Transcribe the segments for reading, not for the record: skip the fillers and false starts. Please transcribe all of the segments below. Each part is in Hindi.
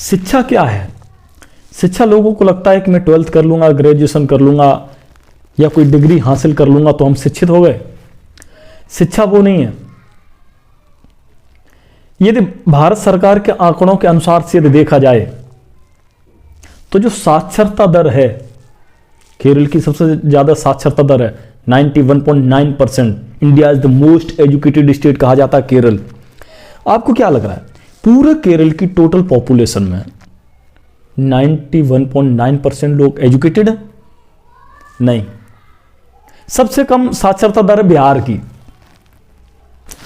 शिक्षा क्या है? शिक्षा लोगों को लगता है कि मैं 12th कर लूंगा, ग्रेजुएशन कर लूंगा या कोई डिग्री हासिल कर लूंगा तो हम शिक्षित हो गए। शिक्षा वो नहीं है। यदि भारत सरकार के आंकड़ों के अनुसार से यदि देखा जाए तो जो साक्षरता दर है, केरल की सबसे ज्यादा साक्षरता दर है 91.9%। India is the most educated state कहा जाता है केरल। आपको क्या लग रहा है पूरे केरल की टोटल पॉपुलेशन में 91.9% लोग एजुकेटेड हैं? नहीं। सबसे कम साक्षरता दर है बिहार की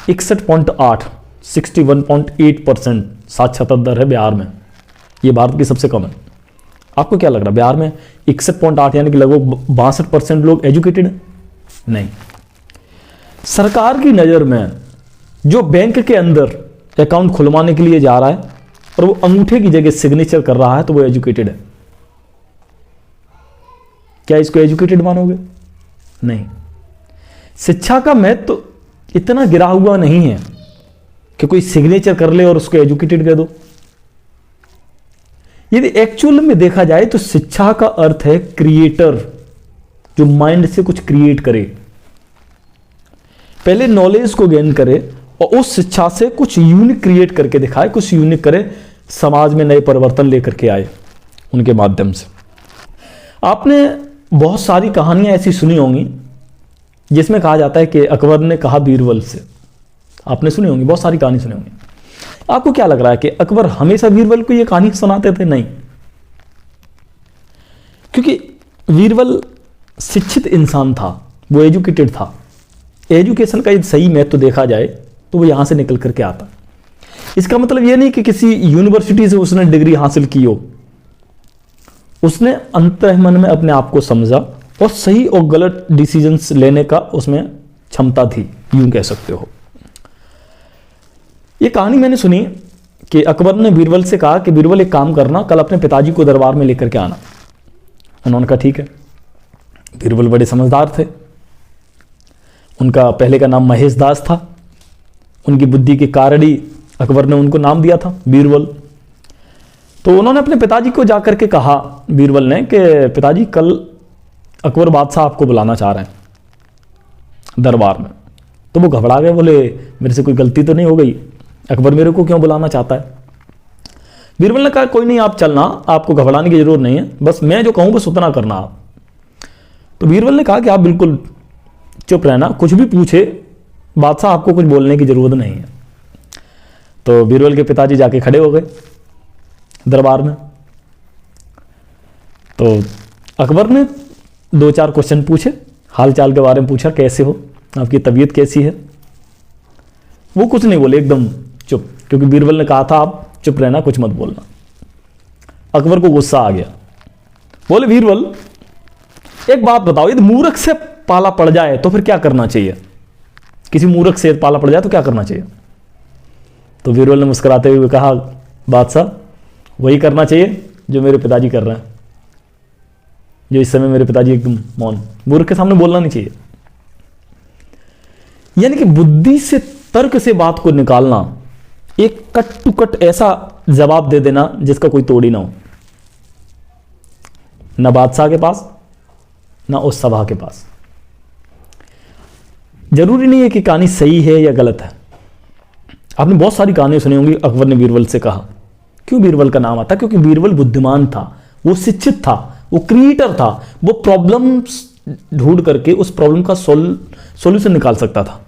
61.8, 61.8% साक्षरता दर है बिहार में। यह भारत की सबसे कम है। आपको क्या लग रहा है बिहार में 61.8 यानी कि लगभग 62% लोग एजुकेटेड हैं? नहीं। सरकार की नजर में जो बैंक के अंदर अकाउंट खुलवाने के लिए जा रहा है और वो अंगूठे की जगह सिग्नेचर कर रहा है तो वो एजुकेटेड है। क्या इसको एजुकेटेड मानोगे? नहीं। शिक्षा का महत्व तो इतना गिरा हुआ नहीं है कि कोई सिग्नेचर कर ले और उसको एजुकेटेड कह दो। यदि एक्चुअल में देखा जाए तो शिक्षा का अर्थ है क्रिएटर, जो माइंड से कुछ क्रिएट करे, पहले नॉलेज को गेन करे और उस शिक्षा से कुछ यूनिक क्रिएट करके दिखाए, कुछ यूनिक करे, समाज में नए परिवर्तन लेकर के आए उनके माध्यम से। आपने बहुत सारी कहानियां ऐसी सुनी होंगी जिसमें कहा जाता है कि अकबर ने कहा बीरबल से। आपने सुनी होंगी, बहुत सारी कहानी सुनी होंगी। आपको क्या लग रहा है कि अकबर हमेशा बीरबल को यह कहानी सुनाते थे? नहीं, क्योंकि बीरबल शिक्षित इंसान था, वो एजुकेटेड था। एजुकेशन का यदि सही महत्व देखा जाए तो वो यहां से निकल करके आता। इसका मतलब यह नहीं कि किसी यूनिवर्सिटी से उसने डिग्री हासिल की हो। उसने अंतर्मन में अपने आप को समझा और सही और गलत डिसीजंस लेने का उसमें क्षमता थी, यूं कह सकते हो। यह कहानी मैंने सुनी कि अकबर ने बीरबल से कहा कि बीरबल एक काम करना, कल अपने पिताजी को दरबार में लेकर के आना। उन्होंने कहा ठीक है। बीरबल बड़े समझदार थे। उनका पहले का नाम महेश दास था। उनकी बुद्धि के कारण ही अकबर ने उनको नाम दिया था बीरबल। तो उन्होंने अपने पिताजी को जाकर के कहा, बीरबल ने, कि पिताजी कल अकबर बादशाह आपको बुलाना चाह रहे हैं दरबार में। तो वो घबरा गए, बोले मेरे से कोई गलती तो नहीं हो गई, अकबर मेरे को क्यों बुलाना चाहता है? बीरबल ने कहा कोई नहीं, आप चलना, आपको घबराने की जरूरत नहीं है, बस मैं जो कहूं बस उतना करना आप। तो बीरबल ने कहा कि आप बिल्कुल चुप रहना, कुछ भी पूछे बादशाह, आपको कुछ बोलने की जरूरत नहीं है। तो बीरबल के पिताजी जाके खड़े हो गए दरबार में। तो अकबर ने 2-4 क्वेश्चन पूछे, हालचाल के बारे में पूछा, कैसे हो, आपकी तबीयत कैसी है। वो कुछ नहीं बोले, एकदम चुप, क्योंकि बीरबल ने कहा था आप चुप रहना, कुछ मत बोलना। अकबर को गुस्सा आ गया। बोले बीरबल एक बात बताओ, यदि मूर्ख से पाला पड़ जाए तो फिर क्या करना चाहिए? किसी मूर्ख से पाला पड़ जाए तो क्या करना चाहिए? तो बीरबल ने मुस्कुराते हुए कहा, बादशाह वही करना चाहिए जो मेरे पिताजी कर रहे हैं, जो इस समय मेरे पिताजी एकदम मौन, मूर्ख के सामने बोलना नहीं चाहिए। यानी कि बुद्धि से, तर्क से बात को निकालना, एक कट टू कट ऐसा जवाब दे देना जिसका कोई तोड़ ही ना हो, ना बादशाह के पास ना उस सभा के पास। जरूरी नहीं है कि कहानी सही है या गलत है। आपने बहुत सारी कहानियां सुनी होंगी, अकबर ने बीरबल से कहा। क्यों बीरबल का नाम आता? क्योंकि बीरबल बुद्धिमान था, वो शिक्षित था, वो क्रिएटर था, वो प्रॉब्लम ढूंढ करके उस प्रॉब्लम का सॉल्यूशन निकाल सकता था।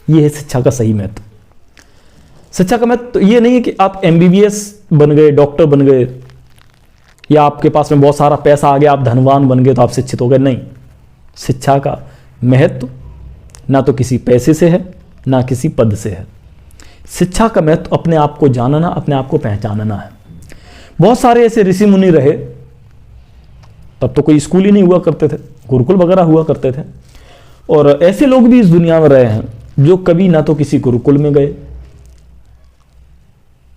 ये है शिक्षा का सही महत्व। शिक्षा का महत्व तो ये नहीं है कि आप MBBS बन गए, डॉक्टर बन गए, या आपके पास में बहुत सारा पैसा आ गया, आप धनवान बन गए तो आप शिक्षित हो गए। नहीं, शिक्षा का महत्व ना तो किसी पैसे से है ना किसी पद से है। शिक्षा का महत्व अपने आप को जानना, अपने आप को पहचानना है। बहुत सारे ऐसे ऋषि मुनि रहे, तब तो कोई स्कूल ही नहीं हुआ करते थे, गुरुकुल वगैरह हुआ करते थे। और ऐसे लोग भी इस दुनिया में रहे हैं जो कभी ना तो किसी गुरुकुल में गए,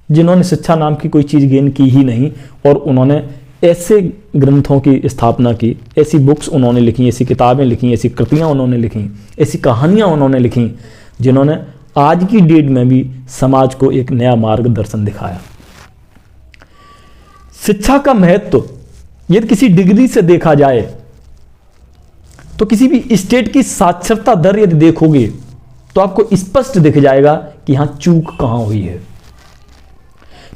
जिन्होंने शिक्षा नाम की कोई चीज गेन की ही नहीं, और उन्होंने ऐसे ग्रंथों की स्थापना की, ऐसी बुक्स उन्होंने लिखी, ऐसी किताबें लिखी, ऐसी कृतियां उन्होंने लिखी, ऐसी कहानियां उन्होंने लिखी, जिन्होंने आज की डेट में भी समाज को एक नया मार्गदर्शन दिखाया। शिक्षा का महत्व यदि किसी डिग्री से देखा जाए तो किसी भी स्टेट की साक्षरता दर यदि देखोगे तो आपको स्पष्ट दिख जाएगा कि यहां चूक कहां हुई है।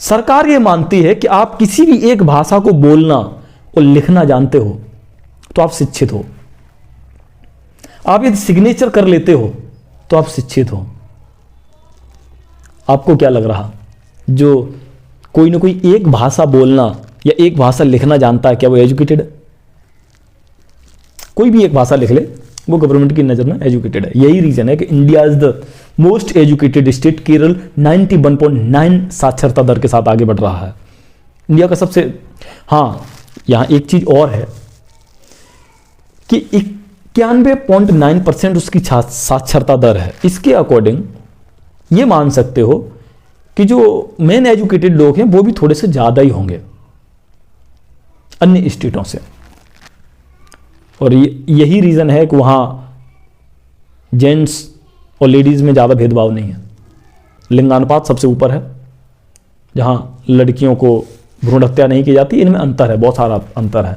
सरकार यह मानती है कि आप किसी भी एक भाषा को बोलना और लिखना जानते हो तो आप शिक्षित हो। आप यदि सिग्नेचर कर लेते हो तो आप शिक्षित हो। आपको क्या लग रहा, जो कोई ना कोई एक भाषा बोलना या एक भाषा लिखना जानता है, क्या वो एजुकेटेड है? कोई भी एक भाषा लिख ले वो गवर्नमेंट की नजर में एजुकेटेड है। यही रीजन है कि India is the most educated state. Kerala 91.9 साक्षरता दर के साथ आगे बढ़ रहा है, इंडिया का सबसे। हाँ, यहां एक चीज और है कि 91.9% उसकी साक्षरता दर है। इसके अकॉर्डिंग ये मान सकते हो कि जो मेन एजुकेटेड लोग हैं वो भी थोड़े से ज्यादा ही होंगे अन्य स्टेटों से। और यही रीजन है कि वहां जेंट्स और लेडीज में ज्यादा भेदभाव नहीं है। लिंगानुपात सबसे ऊपर है, जहां लड़कियों को भ्रूण हत्या नहीं की जाती। इनमें अंतर है, बहुत सारा अंतर है।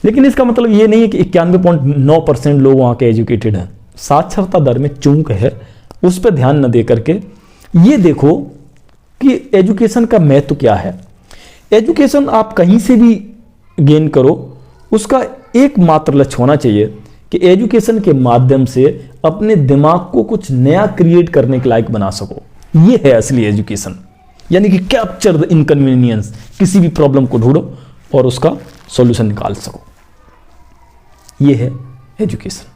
लेकिन इसका मतलब ये नहीं है कि 91.9% लोग वहां के एजुकेटेड हैं। साक्षरता दर में चूक है, उस पर ध्यान न दे करके ये देखो कि एजुकेशन का महत्व क्या है। एजुकेशन आप कहीं से भी गेन करो, उसका एकमात्र लक्ष्य होना चाहिए कि एजुकेशन के माध्यम से अपने दिमाग को कुछ नया क्रिएट करने के लायक बना सको। ये है असली एजुकेशन, यानी कि कैप्चर द इनकन्वीनियंस। किसी भी प्रॉब्लम को ढूंढो और उसका सॉल्यूशन निकाल सको। ये है एजुकेशन।